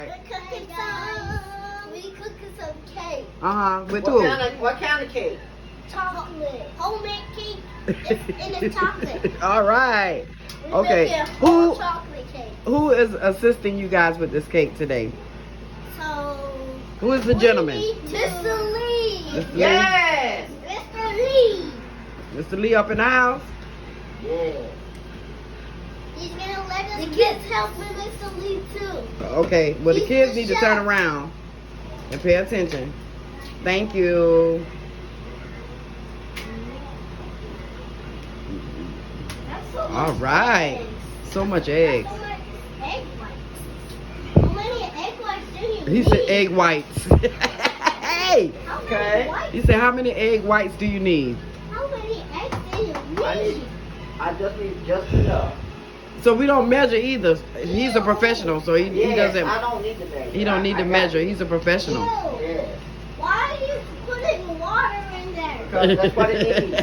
We cooking some cake. With who? What kind of cake? Chocolate. Homemade cake. It's chocolate. All right. We Okay. making a whole chocolate cake. Who is assisting you guys with this cake today? So. Who is the gentleman? Mr. Lee. Mr. Yes. Mr. Lee. Mr. Lee up in the house? Yeah. He's gonna let us. The kids help with Mr. Lee too. Okay. Well, the He's kids the need to chef. turn around and pay attention. Thank you. That's so All much right. eggs. So much That's eggs. so much egg whites. How many egg whites do you He need? said egg whites. Hey. How many Okay. whites? He said, how many egg whites do you need? How many eggs do you need? I just need just enough. So we don't measure either. He's a professional, so he Yes, doesn't. I don't need to measure. He don't need to I got measure. it. He's a professional. Ew. Yes. Why are you putting water in there? Because that's what it needs.